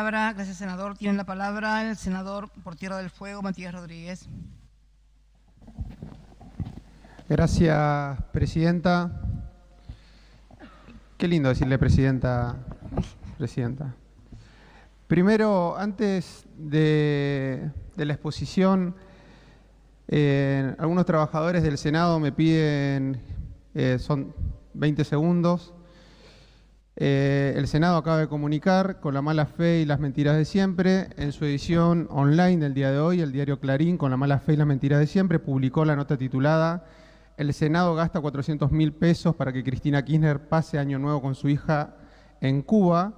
Gracias, senador. Tiene la palabra el senador por Tierra del Fuego, Matías Rodríguez. Gracias, presidenta. Qué lindo decirle presidenta. Primero, antes de la exposición, algunos trabajadores del Senado me piden, son 20 segundos. El Senado acaba de comunicar con la mala fe y las mentiras de siempre. En su edición online del día de hoy, el diario Clarín, con la mala fe y las mentiras de siempre, publicó la nota titulada "El Senado gasta 400.000 pesos para que Cristina Kirchner pase Año Nuevo con su hija en Cuba",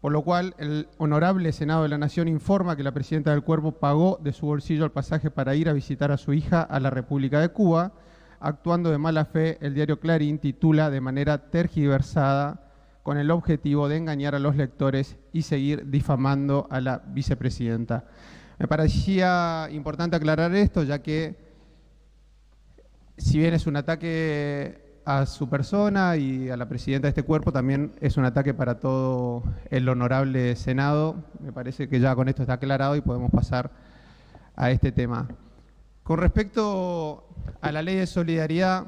por lo cual el honorable Senado de la Nación informa que la presidenta del Cuerpo pagó de su bolsillo el pasaje para ir a visitar a su hija a la República de Cuba. Actuando de mala fe, el diario Clarín titula de manera tergiversada, con el objetivo de engañar a los lectores y seguir difamando a la vicepresidenta. Me parecía importante aclarar esto, ya que si bien es un ataque a su persona y a la presidenta de este cuerpo, también es un ataque para todo el honorable Senado. Me parece que ya con esto está aclarado y podemos pasar a este tema. Con respecto a la ley de solidaridad,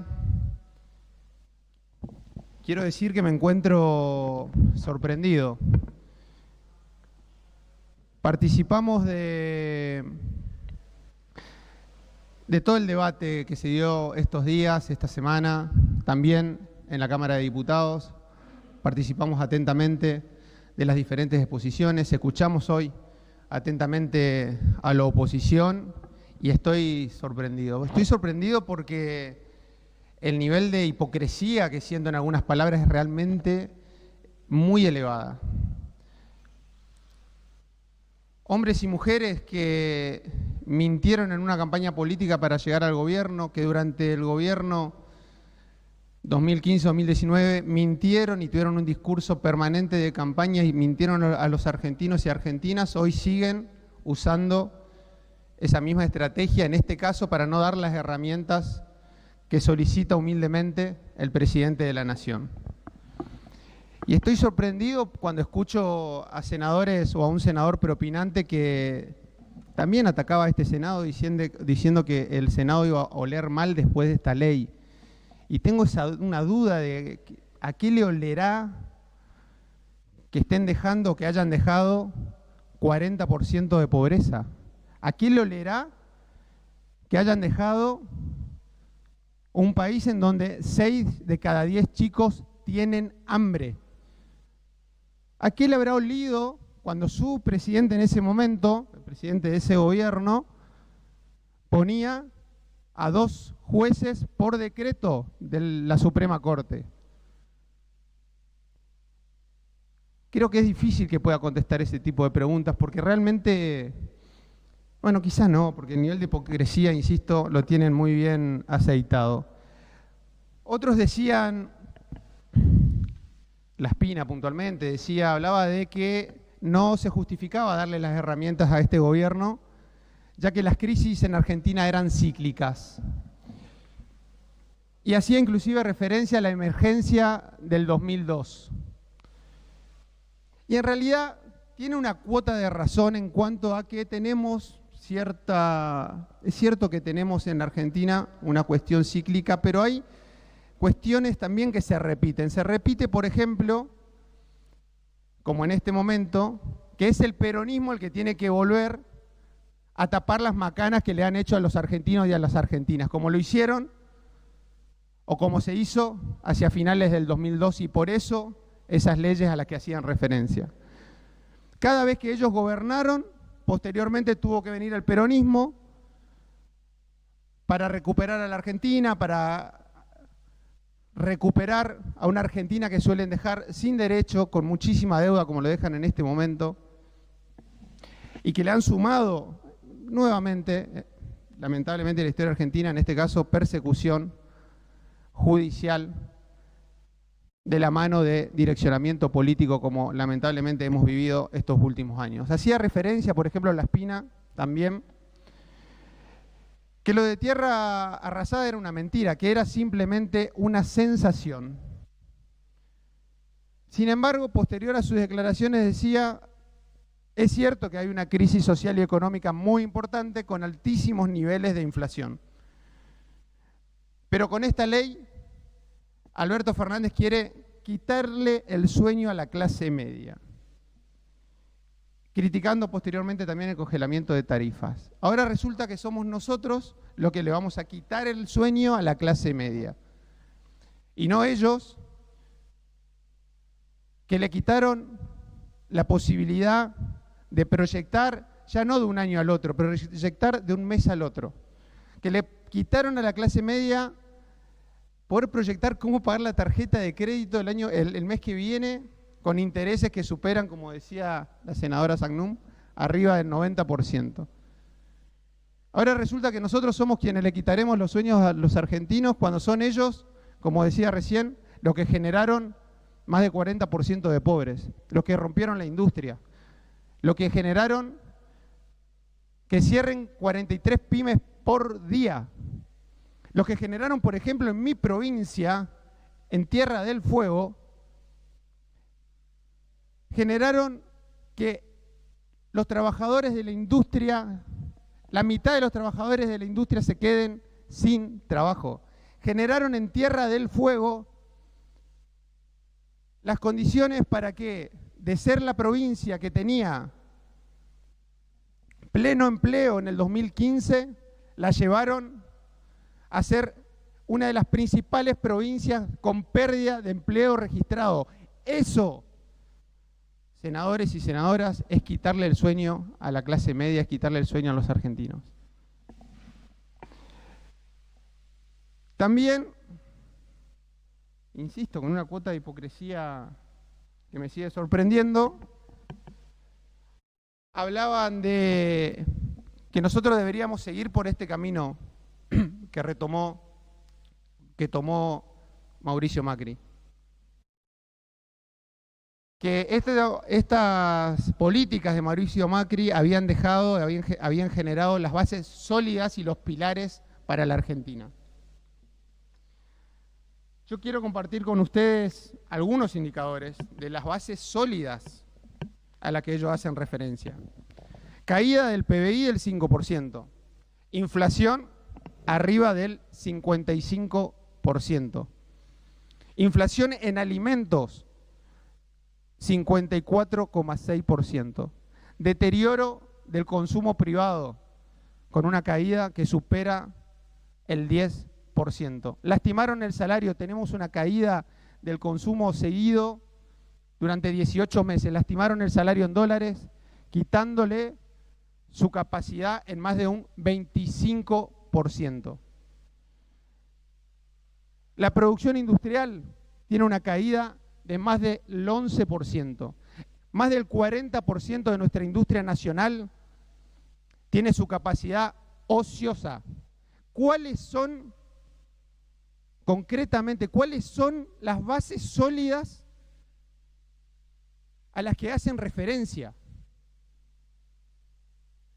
quiero decir que me encuentro sorprendido. Participamos de todo el debate que se dio estos días, esta semana, también en la Cámara de Diputados. Participamos atentamente de las diferentes exposiciones, escuchamos hoy atentamente a la oposición y estoy sorprendido. Estoy sorprendido porque el nivel de hipocresía que siento en algunas palabras es realmente muy elevada. Hombres y mujeres que mintieron en una campaña política para llegar al gobierno, que durante el gobierno 2015-2019 mintieron y tuvieron un discurso permanente de campaña y mintieron a los argentinos y argentinas, hoy siguen usando esa misma estrategia, en este caso para no dar las herramientas que solicita humildemente el presidente de la Nación. Y estoy sorprendido cuando escucho a senadores o a un senador propinante que también atacaba a este Senado diciendo que el Senado iba a oler mal después de esta ley. Y tengo una duda de a qué le olerá que estén dejando, que hayan dejado 40% de pobreza. ¿A qué le olerá que hayan dejado un país en donde 6 de cada 10 chicos tienen hambre? ¿A qué le habrá olido cuando su presidente en ese momento, el presidente de ese gobierno, ponía a 2 jueces por decreto de la Suprema Corte? Creo que es difícil que pueda contestar ese tipo de preguntas porque realmente, bueno, quizás no, porque el nivel de hipocresía, insisto, lo tienen muy bien aceitado. Otros decían, La Espina puntualmente, hablaba de que no se justificaba darle las herramientas a este gobierno, ya que las crisis en Argentina eran cíclicas. Y hacía inclusive referencia a la emergencia del 2002. Y en realidad tiene una cuota de razón en cuanto a que tenemos es cierto que tenemos en Argentina una cuestión cíclica, pero hay cuestiones también que se repiten. Se repite, por ejemplo, como en este momento, que es el peronismo el que tiene que volver a tapar las macanas que le han hecho a los argentinos y a las argentinas, como lo hicieron o como se hizo hacia finales del 2002, y por eso esas leyes a las que hacían referencia. Cada vez que ellos gobernaron, posteriormente tuvo que venir el peronismo para recuperar a la Argentina, para recuperar a una Argentina que suelen dejar sin derecho, con muchísima deuda, como lo dejan en este momento, y que le han sumado nuevamente, lamentablemente, a la historia argentina, en este caso, persecución judicial de la mano de direccionamiento político, como lamentablemente hemos vivido estos últimos años. Hacía referencia, por ejemplo, a La Espina también, que lo de tierra arrasada era una mentira, que era simplemente una sensación. Sin embargo, posterior a sus declaraciones decía Es cierto que hay una crisis social y económica muy importante con altísimos niveles de inflación. Pero con esta ley, Alberto Fernández quiere quitarle el sueño a la clase media, criticando posteriormente también el congelamiento de tarifas. Ahora resulta que somos nosotros los que le vamos a quitar el sueño a la clase media. Y no ellos, que le quitaron la posibilidad de proyectar, ya no de un año al otro, pero proyectar de un mes al otro. Que le quitaron a la clase media poder proyectar cómo pagar la tarjeta de crédito el mes que viene con intereses que superan, como decía la senadora Sagnum, arriba del 90%. Ahora resulta que nosotros somos quienes le quitaremos los sueños a los argentinos cuando son ellos, como decía recién, los que generaron más de 40% de pobres, los que rompieron la industria, los que generaron que cierren 43 pymes por día, los que generaron, por ejemplo, en mi provincia, en Tierra del Fuego, generaron que los trabajadores de la industria, la mitad de los trabajadores de la industria se queden sin trabajo. Generaron en Tierra del Fuego las condiciones para que, de ser la provincia que tenía pleno empleo en el 2015, la llevaron a ser una de las principales provincias con pérdida de empleo registrado. Eso, senadores y senadoras, es quitarle el sueño a la clase media, es quitarle el sueño a los argentinos. También, insisto, con una cuota de hipocresía que me sigue sorprendiendo, hablaban de que nosotros deberíamos seguir por este camino que tomó Mauricio Macri. Que estas políticas de Mauricio Macri habían generado las bases sólidas y los pilares para la Argentina. Yo quiero compartir con ustedes algunos indicadores de las bases sólidas a las que ellos hacen referencia. Caída del PBI del 5%, inflación arriba del 55%, inflación en alimentos 54,6%, deterioro del consumo privado con una caída que supera el 10%. Lastimaron el salario, tenemos una caída del consumo seguido durante 18 meses, lastimaron el salario en dólares, quitándole su capacidad en más de un 25%. La producción industrial tiene una caída de más del 11%. Más del 40% de nuestra industria nacional tiene su capacidad ociosa. ¿Cuáles son, concretamente, cuáles son las bases sólidas a las que hacen referencia?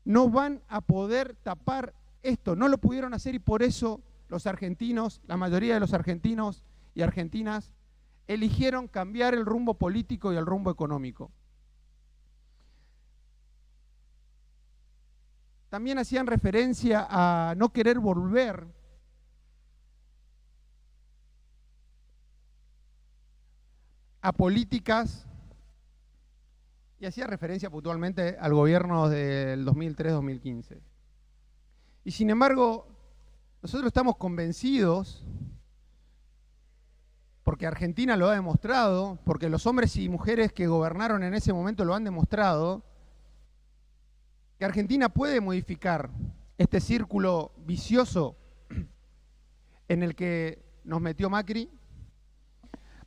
No van a poder tapar esto, no lo pudieron hacer y por eso los argentinos, la mayoría de los argentinos y argentinas, eligieron cambiar el rumbo político y el rumbo económico. También hacían referencia a no querer volver a políticas y hacía referencia puntualmente al gobierno del 2003-2015. Y sin embargo, nosotros estamos convencidos, porque Argentina lo ha demostrado, porque los hombres y mujeres que gobernaron en ese momento lo han demostrado, que Argentina puede modificar este círculo vicioso en el que nos metió Macri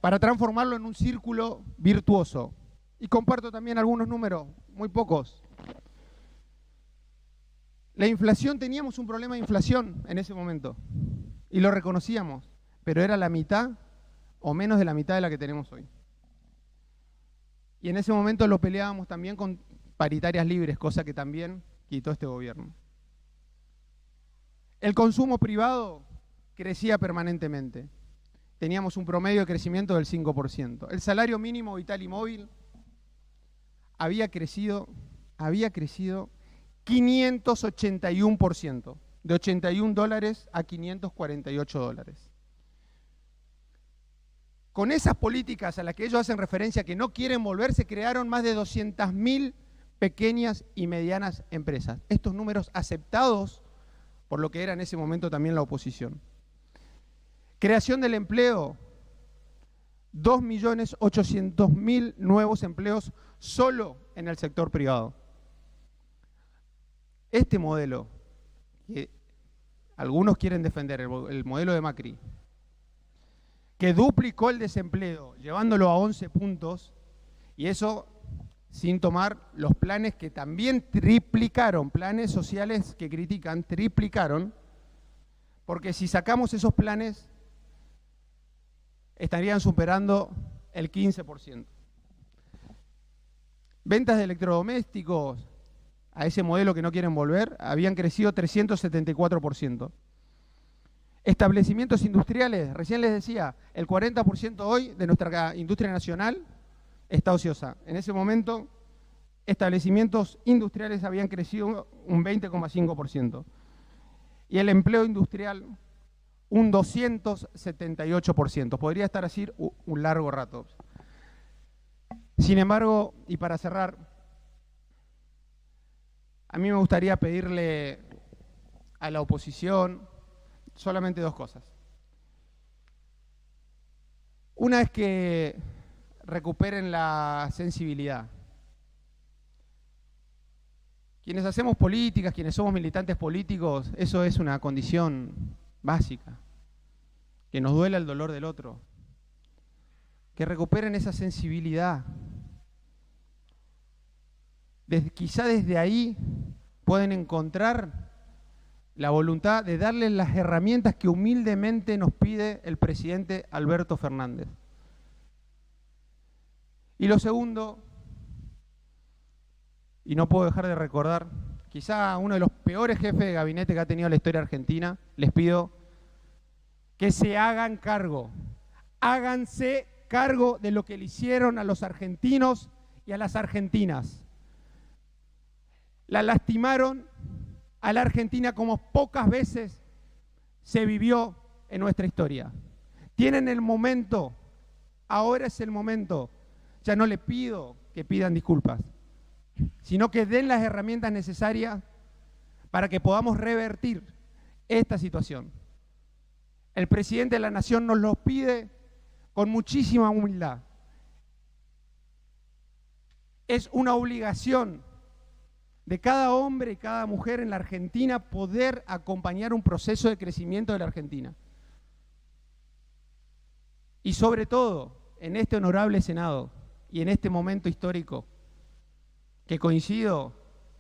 para transformarlo en un círculo virtuoso. Y comparto también algunos números, muy pocos. La inflación, teníamos un problema de inflación en ese momento y lo reconocíamos, pero era la mitad o menos de la mitad de la que tenemos hoy. Y en ese momento lo peleábamos también con paritarias libres, cosa que también quitó este gobierno. El consumo privado crecía permanentemente. Teníamos un promedio de crecimiento del 5%. El salario mínimo vital y móvil había crecido había crecido 581%, de 81 dólares a 548 dólares. Con esas políticas a las que ellos hacen referencia, que no quieren volver, se crearon más de 200.000 pequeñas y medianas empresas. Estos números aceptados por lo que era en ese momento también la oposición. Creación del empleo, 2.800.000 nuevos empleos solo en el sector privado. Este modelo, que algunos quieren defender, el modelo de Macri, que duplicó el desempleo, llevándolo a 11 puntos, y eso sin tomar los planes que también triplicaron, planes sociales que critican, triplicaron, porque si sacamos esos planes, estarían superando el 15%. Ventas de electrodomésticos, a ese modelo que no quieren volver, habían crecido 374%. Establecimientos industriales, recién les decía, el 40% hoy de nuestra industria nacional está ociosa. En ese momento, establecimientos industriales habían crecido un 20,5%. Y el empleo industrial, un 278%. Podría estar así un largo rato. Sin embargo, y para cerrar, a mí me gustaría pedirle a la oposición solamente dos cosas. Una es que recuperen la sensibilidad. Quienes hacemos políticas, quienes somos militantes políticos, eso es una condición básica. Que nos duela el dolor del otro. Que recuperen esa sensibilidad. Quizá desde ahí pueden encontrar la voluntad de darles las herramientas que humildemente nos pide el presidente Alberto Fernández. Y lo segundo, y no puedo dejar de recordar, quizá uno de los peores jefes de gabinete que ha tenido la historia argentina, les pido que se hagan cargo. Háganse cargo de lo que le hicieron a los argentinos y a las argentinas. La lastimaron a la Argentina como pocas veces se vivió en nuestra historia. Tienen el momento, ahora es el momento. Ya no le pido que pidan disculpas, sino que den las herramientas necesarias para que podamos revertir esta situación. El presidente de la Nación nos lo pide con muchísima humildad. Es una obligación de cada hombre y cada mujer en la Argentina poder acompañar un proceso de crecimiento de la Argentina. Y sobre todo, en este honorable Senado y en este momento histórico, que coincido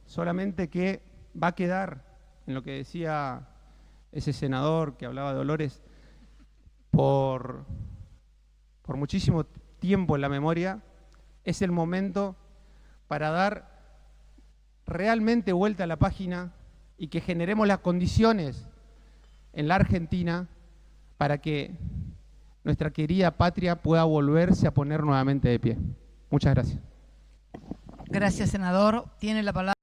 solamente que va a quedar en lo que decía ese senador que hablaba de Dolores por muchísimo tiempo en la memoria, es el momento para dar realmente vuelta a la página y que generemos las condiciones en la Argentina para que nuestra querida patria pueda volverse a poner nuevamente de pie. Muchas gracias. Gracias, senador. Tiene la palabra.